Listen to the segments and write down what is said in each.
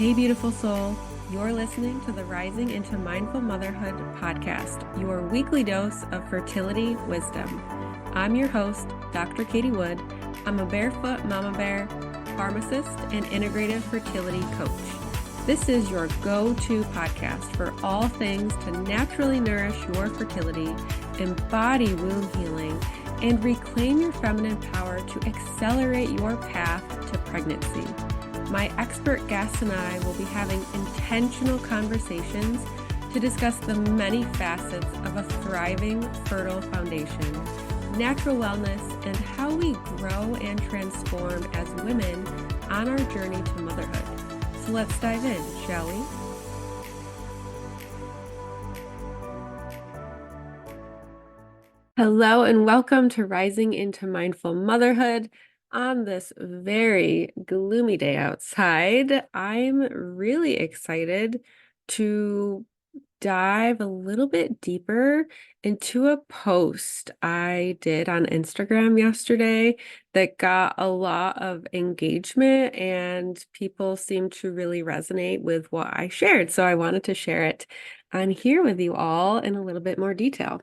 Hey, beautiful soul. You're listening to the Rising into Mindful Motherhood podcast, your weekly dose of fertility wisdom. I'm your host, Dr. Katie Wood. I'm a barefoot mama bear, pharmacist, and integrative fertility coach. This is your go-to podcast for all things to naturally nourish your fertility, embody womb healing, and reclaim your feminine power to accelerate your path to pregnancy. My expert guests and I will be having intentional conversations to discuss the many facets of a thriving, fertile foundation, natural wellness, and how we grow and transform as women on our journey to motherhood. So let's dive in, shall we? Hello, and welcome to Rising into Mindful Motherhood. On this very gloomy day outside, I'm really excited to dive a little bit deeper into a post I did on Instagram yesterday that got a lot of engagement, and people seemed to really resonate with what I shared. So I wanted to share it on here with you all in a little bit more detail.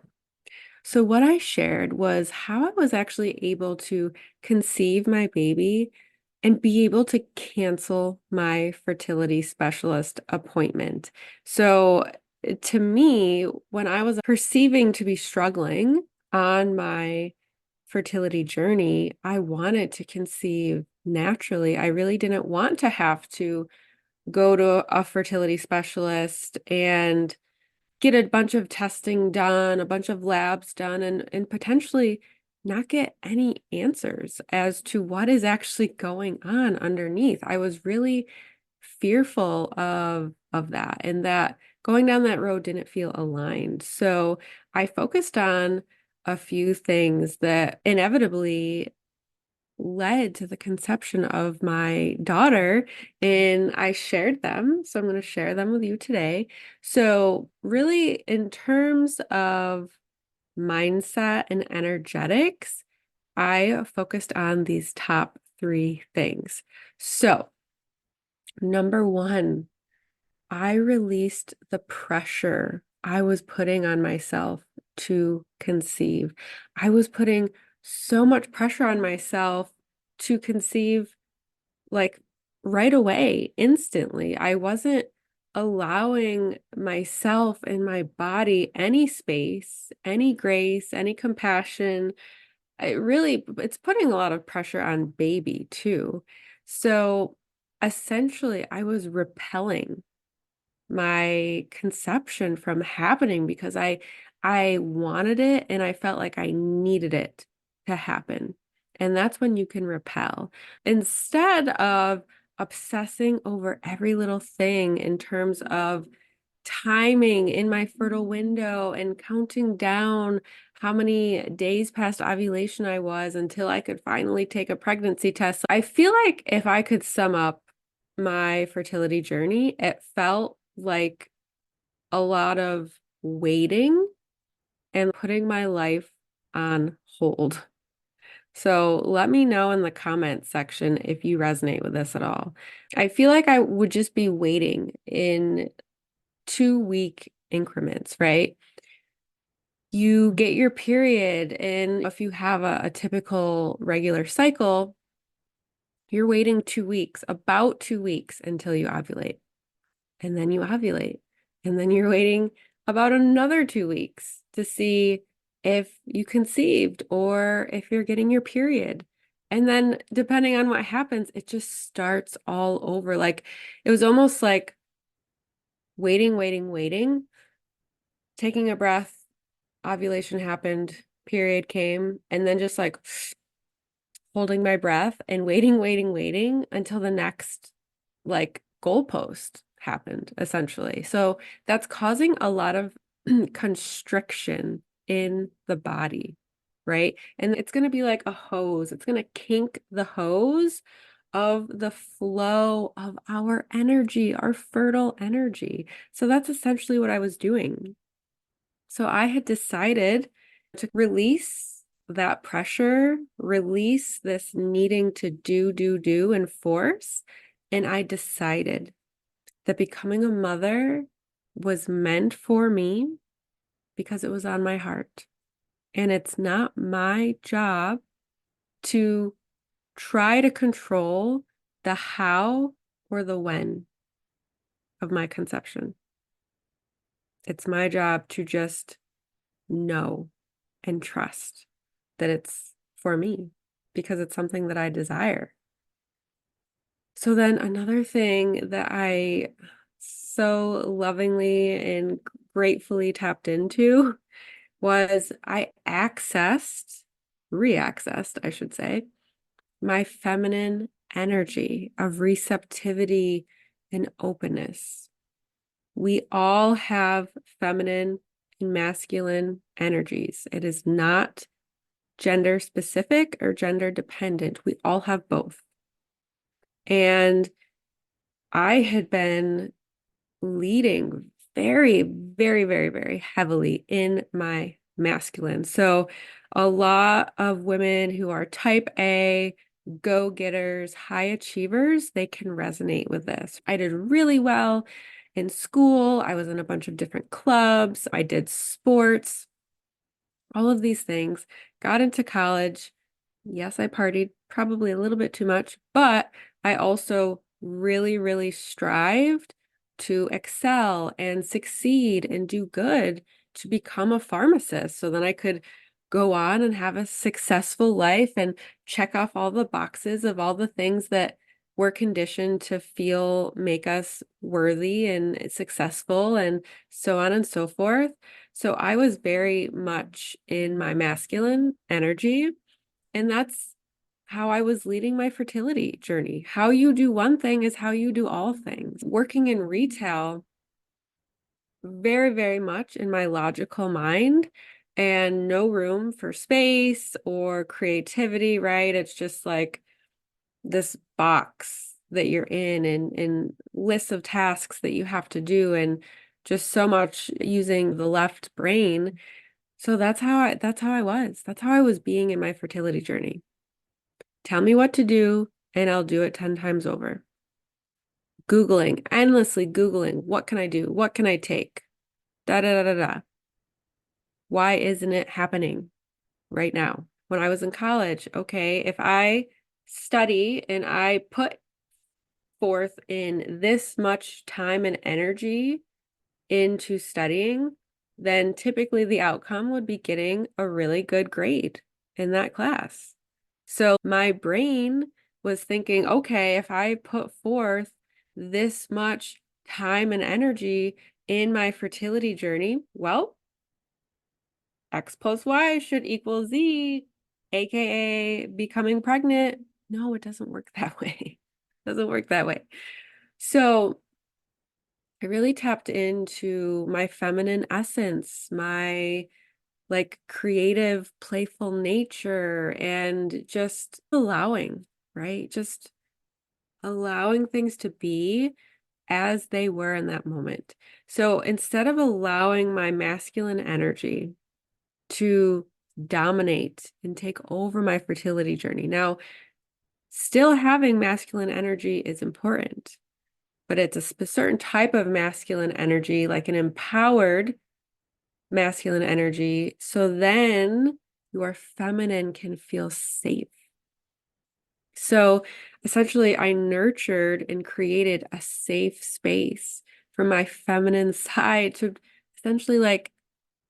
So what I shared was how I was actually able to conceive my baby and be able to cancel my fertility specialist appointment. So to me, when I was perceiving to be struggling on my fertility journey, I wanted to conceive naturally. I really didn't want to have to go to a fertility specialist and get a bunch of testing done, a bunch of labs done, and potentially not get any answers as to what is actually going on underneath. I was really fearful of that, and that going down that road didn't feel aligned. So I focused on a few things that inevitably led to the conception of my daughter, and I shared them. So I'm going to share them with you today. So really, in terms of mindset and energetics, I focused on these top three things. So number one, I released the pressure I was putting on myself to conceive. I was putting so much pressure on myself to conceive like right away, instantly. I wasn't allowing myself and my body any space, any grace, any compassion. It's putting a lot of pressure on baby too. So essentially, I was repelling my conception from happening because I wanted it and I felt like I needed it to happen. And that's when you can repel. Instead of obsessing over every little thing in terms of timing in my fertile window and counting down how many days past ovulation I was until I could finally take a pregnancy test. I feel like if I could sum up my fertility journey, it felt like a lot of waiting and putting my life on hold. So let me know in the comments section if you resonate with this at all. I feel like I would just be waiting in 2-week increments, right? You get your period, and if you have a typical regular cycle, you're waiting 2 weeks, about 2 weeks until you ovulate. And then you ovulate. And then you're waiting about another 2 weeks to see if you conceived or if you're getting your period. And then depending on what happens, it just starts all over. Like it was almost like waiting, taking a breath, ovulation happened, period came, and then just like holding my breath and waiting until the next like goalpost happened, essentially. So that's causing a lot of constriction in the body, right? And it's going to be like a hose. It's going to kink the hose of the flow of our energy, our fertile energy. So that's essentially what I was doing. So I had decided to release that pressure, release this needing to do and force. And I decided that becoming a mother was meant for me because it was on my heart. And it's not my job to try to control the how or the when of my conception. It's my job to just know and trust that it's for me because it's something that I desire. So then another thing that I so lovingly and gratefully tapped into was I reaccessed, I should say, my feminine energy of receptivity and openness. We all have feminine and masculine energies. It is not gender specific or gender dependent. We all have both. And I had been leading very, very, very, very heavily in my masculine. So a lot of women who are type A, go-getters, high achievers, they can resonate with this. I did really well in school. I was in a bunch of different clubs. I did sports, all of these things, got into college. Yes, I partied probably a little bit too much, but I also really, really strived to excel and succeed and do good to become a pharmacist. So then I could go on and have a successful life and check off all the boxes of all the things that we're conditioned to feel make us worthy and successful and so on and so forth. So I was very much in my masculine energy. And that's how I was leading my fertility journey. How you do one thing is how you do all things. Working in retail, very, very much in my logical mind and no room for space or creativity, right? It's just like this box that you're in and lists of tasks that you have to do and just so much using the left brain. So that's how I was. That's how I was being in my fertility journey. Tell me what to do, and I'll do it 10 times over. Googling, endlessly Googling. What can I do? What can I take? Da da da da da. Why isn't it happening right now? When I was in college, okay, if I study and I put forth in this much time and energy into studying, then typically the outcome would be getting a really good grade in that class. So my brain was thinking, okay, if I put forth this much time and energy in my fertility journey, well, X plus Y should equal Z, aka becoming pregnant. No, it doesn't work that way. It doesn't work that way. So I really tapped into my feminine essence, my like creative, playful nature, and just allowing, right? Just allowing things to be as they were in that moment. So instead of allowing my masculine energy to dominate and take over my fertility journey, now, still having masculine energy is important, but it's a certain type of masculine energy, like an empowered masculine energy. So then your feminine can feel safe. So essentially, I nurtured and created a safe space for my feminine side to essentially like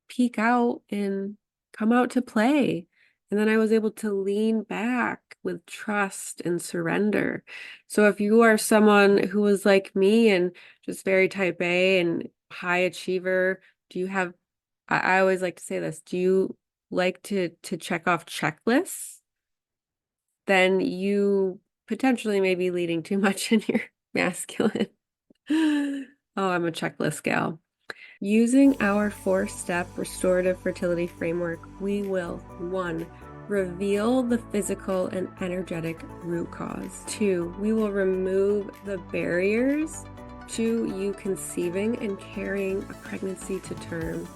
peek out and come out to play. And then I was able to lean back with trust and surrender. So if you are someone who was like me and just very type A and high achiever, do you have, I always like to say this, do you like to check off checklists? Then you potentially may be leading too much in your masculine. Oh, I'm a checklist gal. Using our 4-step restorative fertility framework, we will 1, reveal the physical and energetic root cause. 2, we will remove the barriers to you conceiving and carrying a pregnancy to term.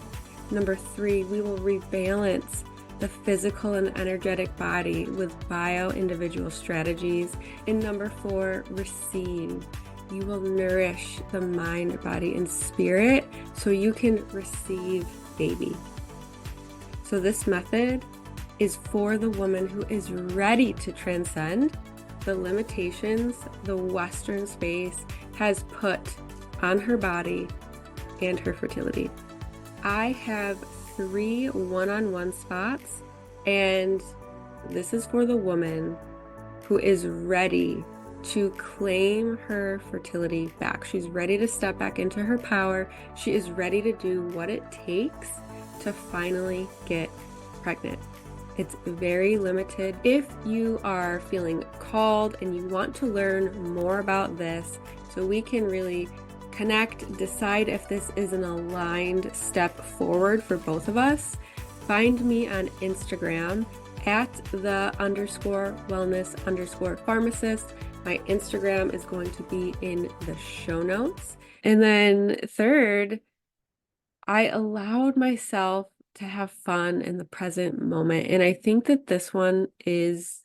Number 3, we will rebalance the physical and energetic body with bio-individual strategies. And number 4, receive. you will nourish the mind, body, and spirit so you can receive baby. So this method is for the woman who is ready to transcend the limitations the Western space has put on her body and her fertility. I have 3 one-on-one spots, and this is for the woman who is ready to claim her fertility back. She's ready to step back into her power. She is ready to do what it takes to finally get pregnant. It's very limited. If you are feeling called and you want to learn more about this, so we can really connect, decide if this is an aligned step forward for both of us, find me on Instagram at @the_wellness_pharmacist. My Instagram is going to be in the show notes. And then third, I allowed myself to have fun in the present moment. And I think that this one is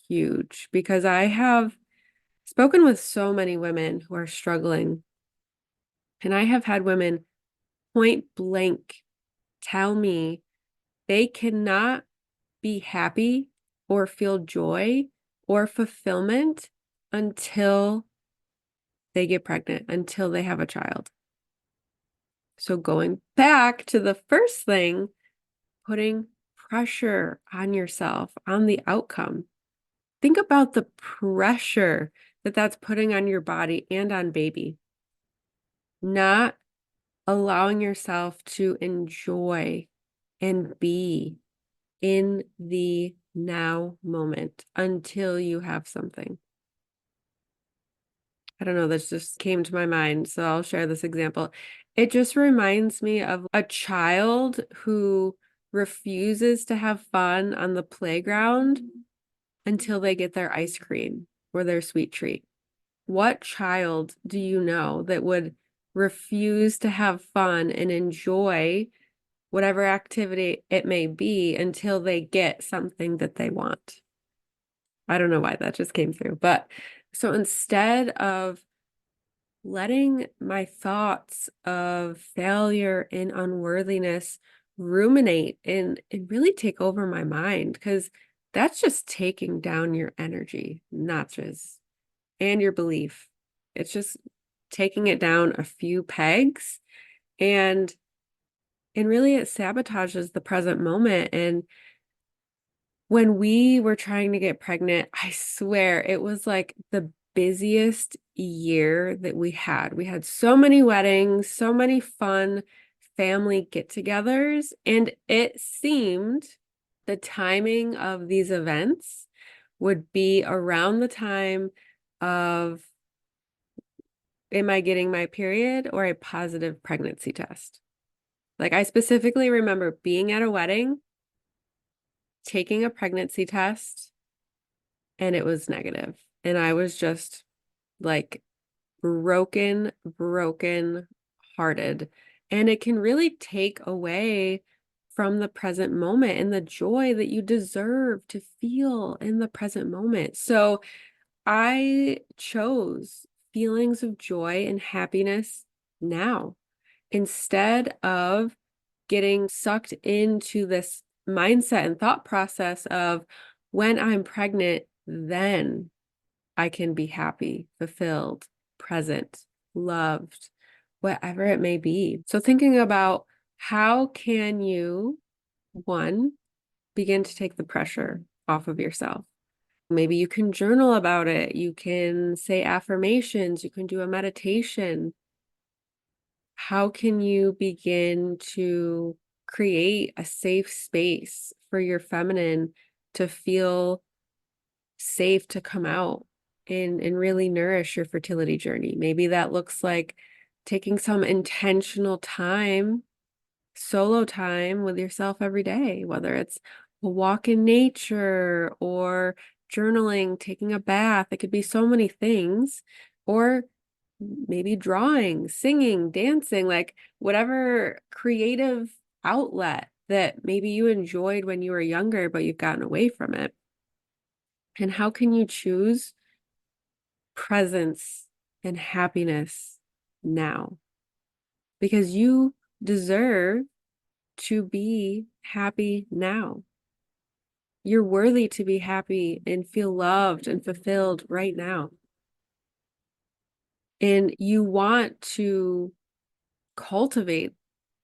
huge because I have spoken with so many women who are struggling. And I have had women point blank tell me they cannot be happy or feel joy or fulfillment until they get pregnant, until they have a child. So going back to the first thing, putting pressure on yourself, on the outcome. Think about the pressure that that's putting on your body and on baby. Not allowing yourself to enjoy and be in the now moment until you have something. I don't know, this just came to my mind, so I'll share this example. It just reminds me of a child who refuses to have fun on the playground until they get their ice cream or their sweet treat. What child do you know that would refuse to have fun and enjoy whatever activity it may be until they get something that they want? I don't know why that just came through. But so instead of letting my thoughts of failure and unworthiness ruminate and really take over my mind, because that's just taking down your energy, notches, and your belief. It's just taking it down a few pegs, and really it sabotages the present moment. And when we were trying to get pregnant, I swear it was like the busiest year that we had. We had so many weddings, so many fun family get-togethers, and it seemed the timing of these events would be around the time of, am I getting my period or a positive pregnancy test? Like, I specifically remember being at a wedding, taking a pregnancy test, and it was negative. And I was just like broken hearted. And it can really take away from the present moment and the joy that you deserve to feel in the present moment. So I chose feelings of joy and happiness now instead of getting sucked into this mindset and thought process of, when I'm pregnant, then I can be happy, fulfilled, present, loved, whatever it may be. So thinking about, how can you, one, begin to take the pressure off of yourself? Maybe you can journal about it. You can say affirmations. You can do a meditation. How can you begin to create a safe space for your feminine to feel safe to come out and really nourish your fertility journey? Maybe that looks like taking some intentional time, solo time with yourself every day, whether it's a walk in nature or journaling, taking a bath. It could be so many things. Or maybe drawing, singing, dancing, like whatever creative outlet that maybe you enjoyed when you were younger, but you've gotten away from it. And how can you choose presence and happiness now, because you deserve to be happy now. You're worthy to be happy and feel loved and fulfilled right now. And you want to cultivate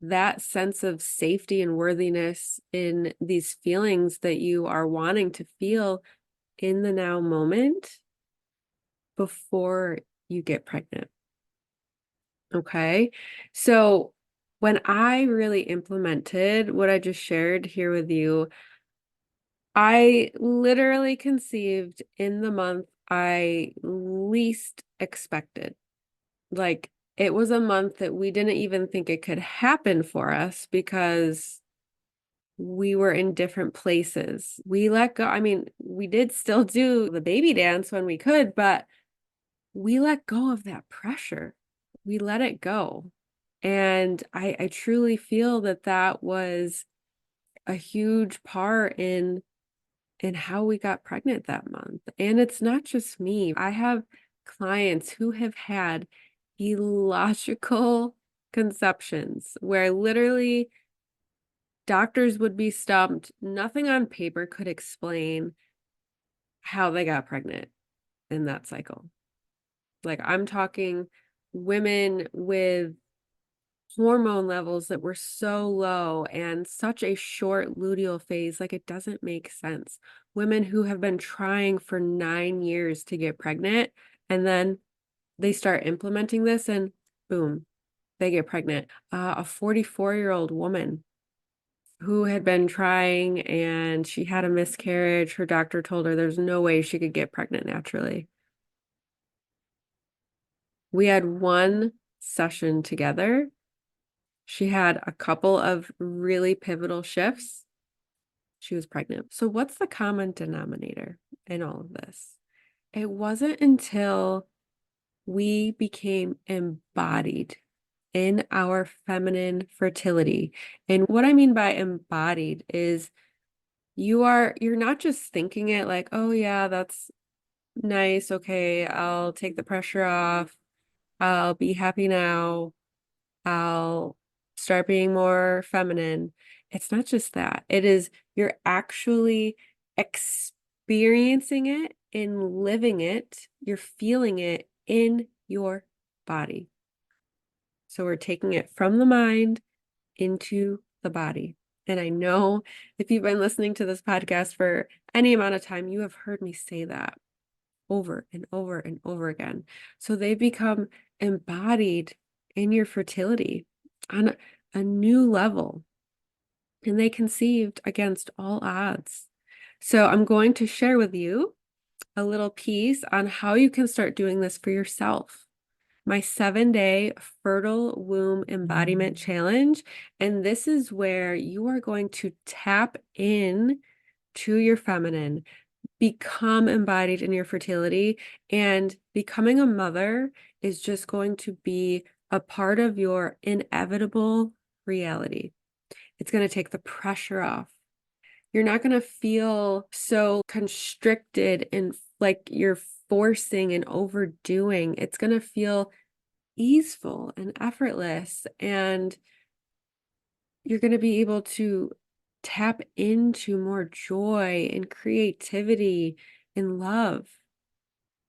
that sense of safety and worthiness in these feelings that you are wanting to feel in the now moment before you get pregnant. Okay. So when I really implemented what I just shared here with you, I literally conceived in the month I least expected. Like, it was a month that we didn't even think it could happen for us because we were in different places. We let go. I mean, we did still do the baby dance when we could, but we let go of that pressure. We let it go. And I truly feel that that was a huge part in how we got pregnant that month. And it's not just me. I have clients who have had illogical conceptions where literally doctors would be stumped. Nothing on paper could explain how they got pregnant in that cycle. Like, I'm talking women with hormone levels that were so low and such a short luteal phase, like, it doesn't make sense. Women who have been trying for 9 years to get pregnant, and then they start implementing this and boom, they get pregnant. A 44-year-old woman who had been trying and she had a miscarriage. Her doctor told her there's no way she could get pregnant naturally. We had one session together. She had a couple of really pivotal shifts. She was pregnant. So what's the common denominator in all of this? It wasn't until we became embodied in our feminine fertility. And what I mean by embodied is you're not just thinking it like, oh yeah, that's nice. Okay, I'll take the pressure off. I'll be happy now. I'll start being more feminine. It's not just that. It is you're actually experiencing it and living it. You're feeling it in your body. So we're taking it from the mind into the body. And I know if you've been listening to this podcast for any amount of time, you have heard me say that over and over and over again. So they become embodied in your fertility on a new level, and they conceived against all odds. So I'm going to share with you a little piece on how you can start doing this for yourself. My 7-day fertile womb embodiment challenge. And this is where you are going to tap in to your feminine, become embodied in your fertility, and becoming a mother is just going to be a part of your inevitable reality. It's going to take the pressure off. You're not going to feel so constricted and like you're forcing and overdoing. It's going to feel easeful and effortless, and you're going to be able to tap into more joy and creativity and love.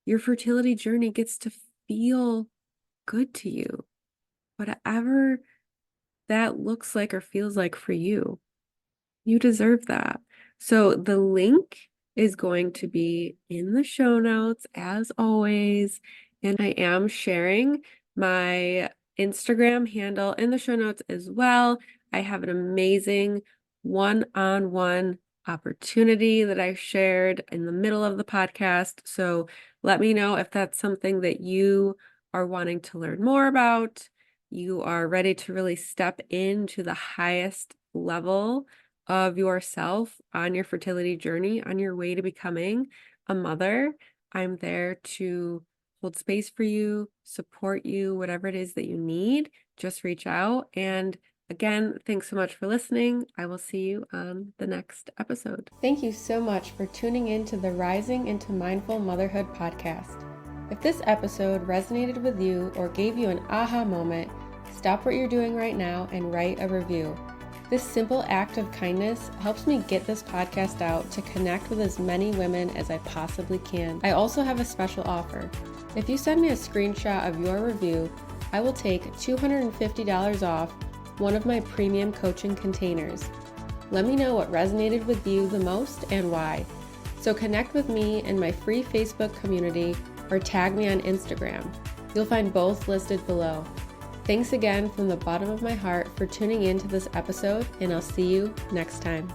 Your fertility journey gets to feel good to you, whatever that looks like or feels like for you. You deserve that. So the link is going to be in the show notes as always. And I am sharing my Instagram handle in the show notes as well. I have an amazing one-on-one opportunity that I shared in the middle of the podcast. So let me know if that's something that you are wanting to learn more about. You are ready to really step into the highest level of yourself on your fertility journey, on your way to becoming a mother. I'm there to hold space for you, support you, whatever it is that you need. Just reach out. And again, thanks so much for listening. I will see you on the next episode. Thank you so much for tuning in to the Rising into Mindful Motherhood podcast. If this episode resonated with you or gave you an aha moment, stop what you're doing right now and write a review. This simple act of kindness helps me get this podcast out to connect with as many women as I possibly can. I also have a special offer. If you send me a screenshot of your review, I will take $250 off one of my premium coaching containers. Let me know what resonated with you the most and why. So connect with me in my free Facebook community or tag me on Instagram. You'll find both listed below. Thanks again from the bottom of my heart for tuning in to this episode, and I'll see you next time.